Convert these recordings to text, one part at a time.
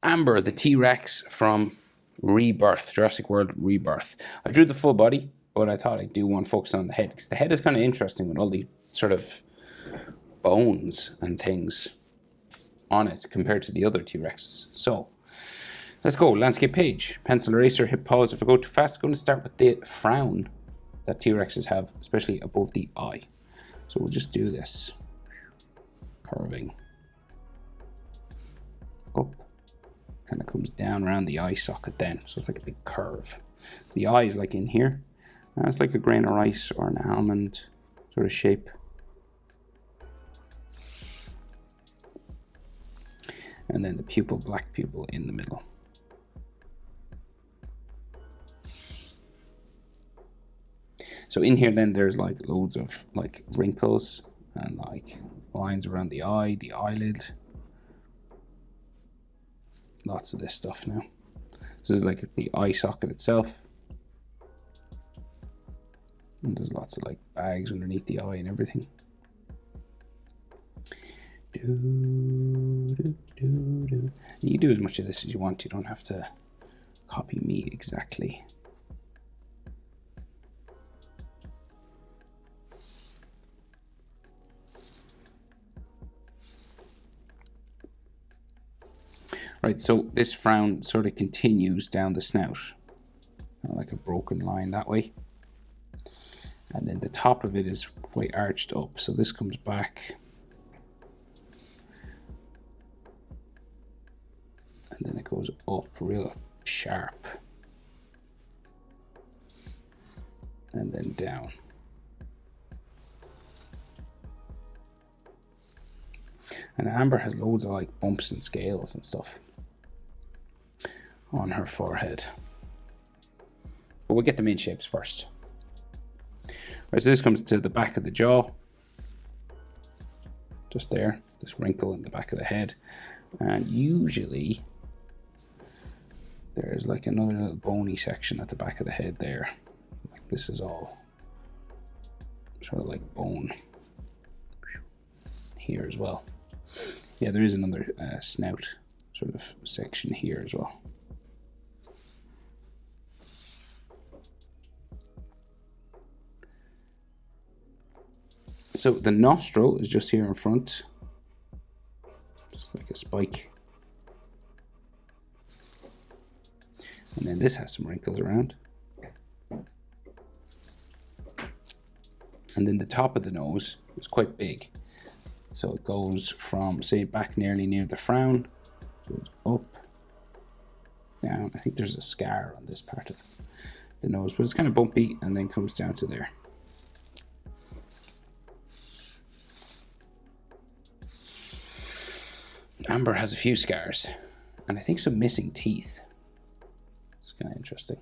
Amber, the T-Rex from Rebirth, Jurassic World Rebirth. I drew the full body, but I thought I'd do one focused on the head, because the head is kind of interesting with all the sort of bones and things on it compared to the other T-Rexes. So, let's go. Landscape page. Pencil eraser, hit pause. If I go too fast, I'm going to start with the frown that T-Rexes have, especially above the eye. So we'll just do this. Curving. Up. Kind of comes down around the eye socket then. So it's like a big curve. The eye is like in here. And it's like a grain of rice or an almond sort of shape. And then the pupil, black pupil in the middle. So in here then there's like loads of like wrinkles and like lines around the eye, the eyelid. Lots of this stuff now. This is like the eye socket itself. And there's lots of like bags underneath the eye and everything. You can do as much of this as you want. You don't have to copy me exactly. Right, so this frown sort of continues down the snout, like a broken line that way. And then the top of it is quite arched up, so this comes back. And then it goes up real sharp. And then down. And Amber has loads of like bumps and scales and stuff on her forehead. But we'll get the main shapes first. Right, so this comes to the back of the jaw. Just there, this wrinkle in the back of the head. And usually there's like another little bony section at the back of the head there. Like this is all sort of like bone here as well. Yeah, there is another snout sort of section here as well. So the nostril is just here in front, just like a spike. And then this has some wrinkles around. And then the top of the nose is quite big. So it goes from, say, back nearly near the frown, goes up, down. I think there's a scar on this part of the nose, but it's kind of bumpy, and then comes down to there. Amber has a few scars, and I think some missing teeth. It's kind of interesting.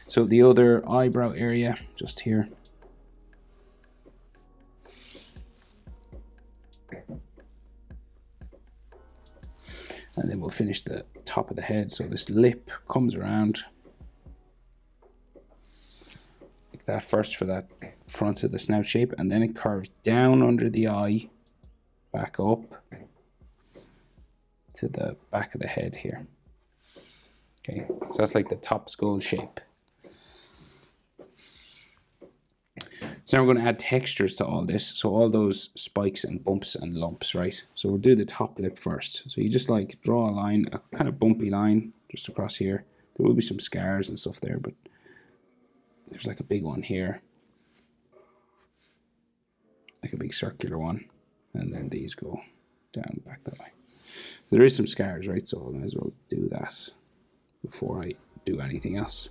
So the other eyebrow area, just here. And then we'll finish the top of the head. So this lip comes around like that first for that front of the snout shape, and then it curves down under the eye, back up to the back of the head here. Okay, so that's like the top skull shape. So now we're going to add textures to all this. So all those spikes and bumps and lumps, right? So we'll do the top lip first. So you just like draw a line, a kind of bumpy line just across here. There will be some scars and stuff there, but there's like a big one here. Like a big circular one. And then these go down back that way. So there is some scars, right? So I might as well do that before I do anything else.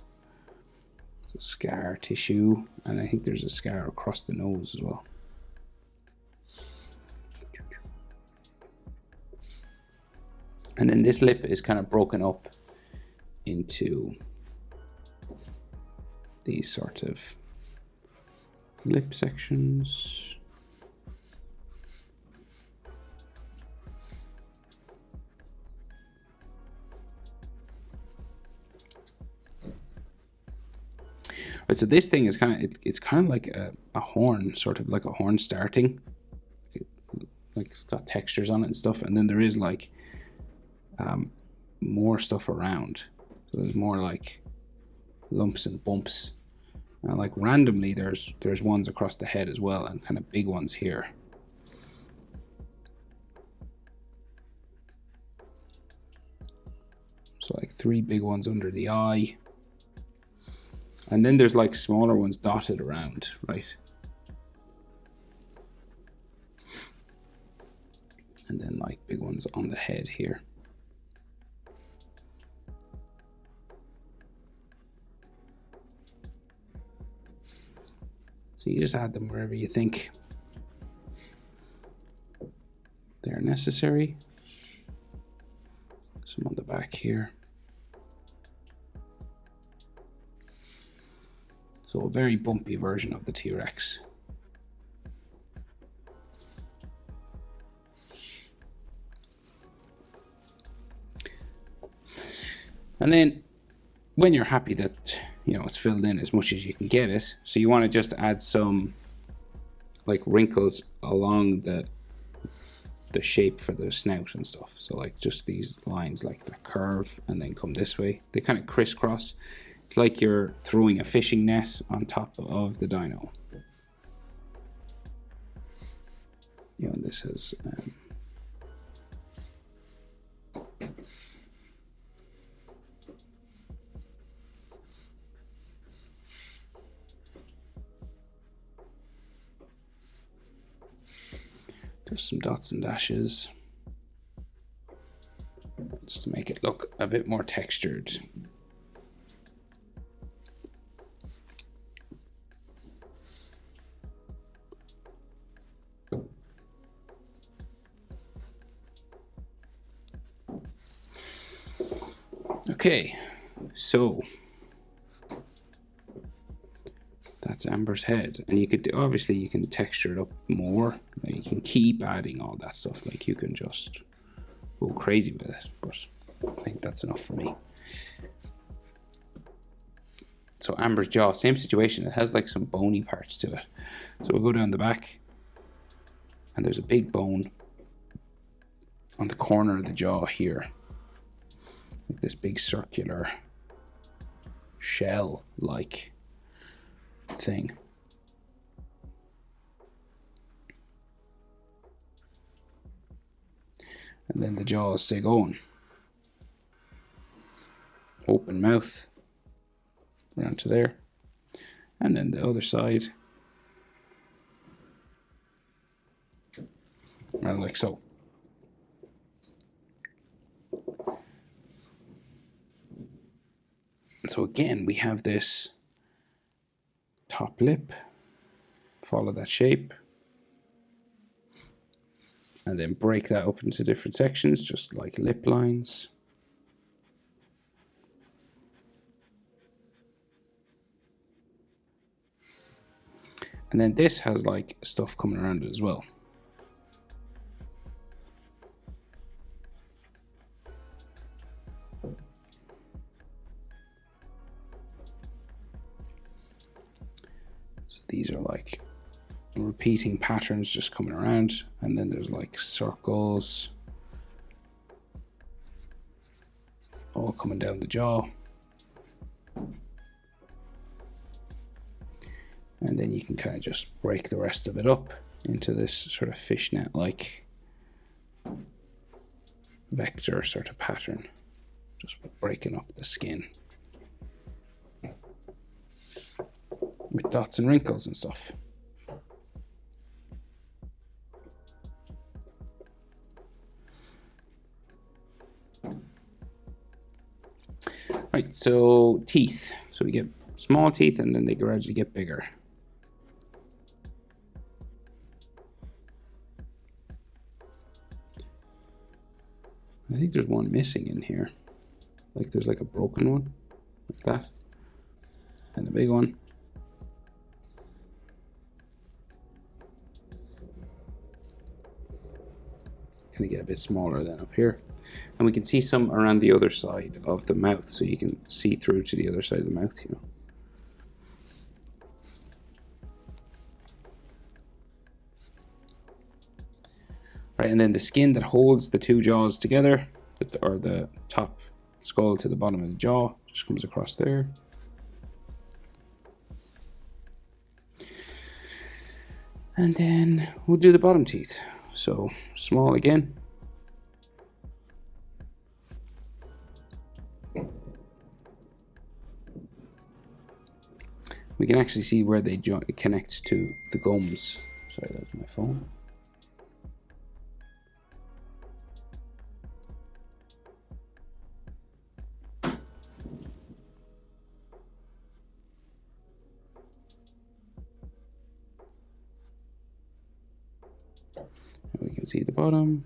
So scar tissue, and I think there's a scar across the nose as well. And then this lip is kind of broken up into these sort of lip sections. Right, so this thing is kind of, it's kind of like a horn, sort of like a horn starting. like it's got textures on it and stuff, and then there is like more stuff around. So there's more like lumps and bumps. And like randomly there's ones across the head as well, and kind of big ones here. So like 3 big ones under the eye. And then there's like smaller ones dotted around, right? And then like big ones on the head here. So you just add them wherever you think they're necessary. Some on the back here. So a very bumpy version of the T-Rex. And then when you're happy that, you know, it's filled in as much as you can get it, so you want to just add some like wrinkles along the shape for the snout and stuff. So like just these lines like that curve and then come this way. They kind of crisscross. It's like you're throwing a fishing net on top of the dino. You know, this has just some dots and dashes just to make it look a bit more textured. Okay, so that's Amber's head, and you could obviously you can texture it up more. Like you can keep adding all that stuff. Like you can just go crazy with it, but I think that's enough for me. So Amber's jaw, same situation. It has like some bony parts to it. So we'll go down the back, and there's a big bone on the corner of the jaw here. Like this big circular shell-like thing. And then the jaws stay going. Open mouth around to there. And then the other side. And like so. So again, we have this top lip, follow that shape, and then break that up into different sections, just like lip lines. And then this has like stuff coming around it as well. So these are like repeating patterns just coming around, and then there's like circles all coming down the jaw. And then you can kind of just break the rest of it up into this sort of fishnet like vector sort of pattern, just breaking up the skin with dots and wrinkles and stuff. Right, so teeth. So we get small teeth and then they gradually get bigger. I think there's one missing in here. Like there's like a broken one, like that. And a big one. Kind of get a bit smaller than up here. And we can see some around the other side of the mouth, so you can see through to the other side of the mouth, you know. Right, and then the skin that holds the two jaws together, or the top skull to the bottom of the jaw, just comes across there. And then we'll do the bottom teeth. So small again. We can actually see where they connect to the gums. Sorry, that was my phone. We can see the bottom.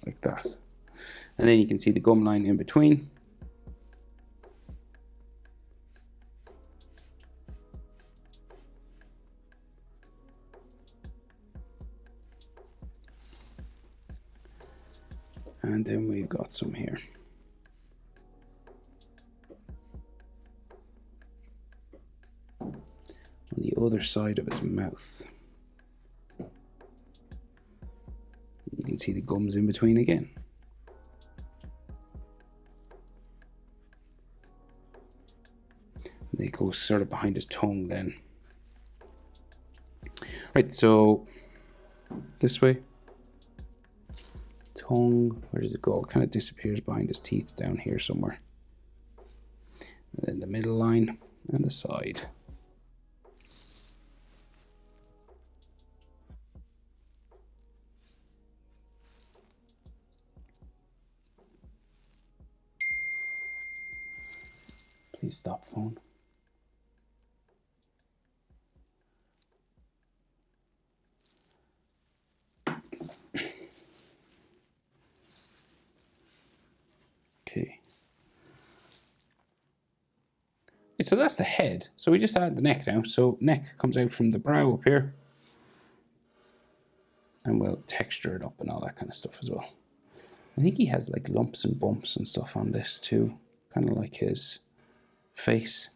Like that. And then you can see the gum line in between. And then we've got some here. On the other side of his mouth. You can see the gums in between again. They go sort of behind his tongue then. Right, so this way. Tongue, where does it go? It kind of disappears behind his teeth down here somewhere. And then the middle line and the side. Please stop, phone. Okay. So that's the head. So we just add the neck now. So neck comes out from the brow up here. And we'll texture it up and all that kind of stuff as well. I think he has like lumps and bumps and stuff on this too. Kind of like his face.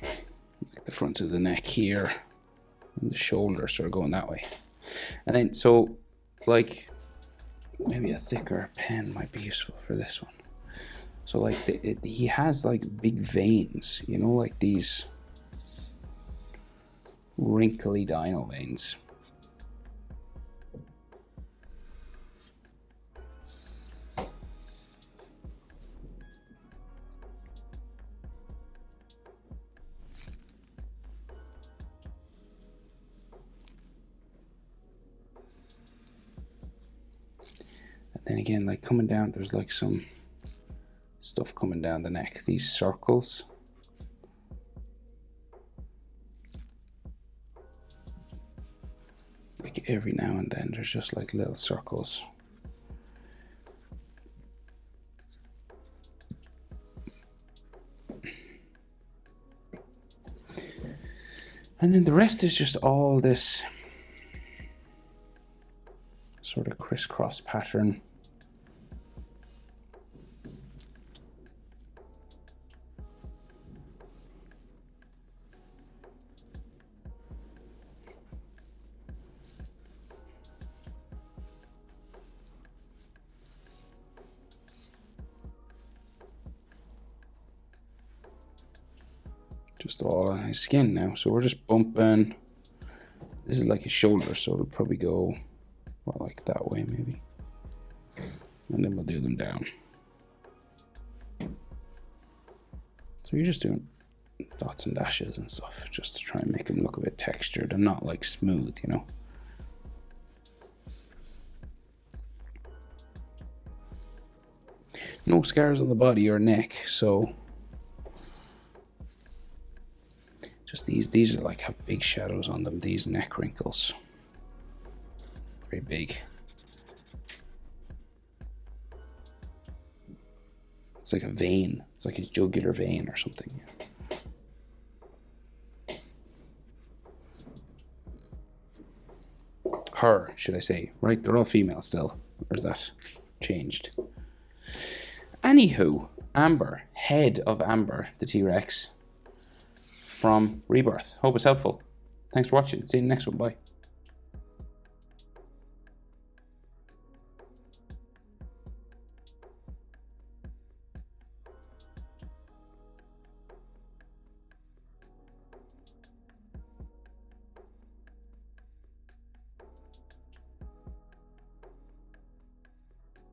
Like the front of the neck here. And the shoulder sort of going that way. And then, so like, maybe a thicker pen might be useful for this one. So like he has like big veins, you know, like these wrinkly dino veins. And then again, like coming down, there's like some stuff coming down the neck, these circles. Like every now and then there's just like little circles. And then the rest is just all this sort of crisscross pattern. Just all on his skin now. So we're just bumping. This is like his shoulder, so it'll probably go, well, like that way maybe. And then we'll do them down. So you're just doing dots and dashes and stuff just to try and make him look a bit textured and not like smooth, you know. No scars on the body or neck, so just these are like have big shadows on them, these neck wrinkles. Very big. It's like a vein. It's like his jugular vein or something. Her, should I say. Right, they're all female still. Or is that changed? Anywho, Amber, head of Amber, the T-Rex. from Rebirth. Hope it's helpful. Thanks for watching. See you in the next one. Bye.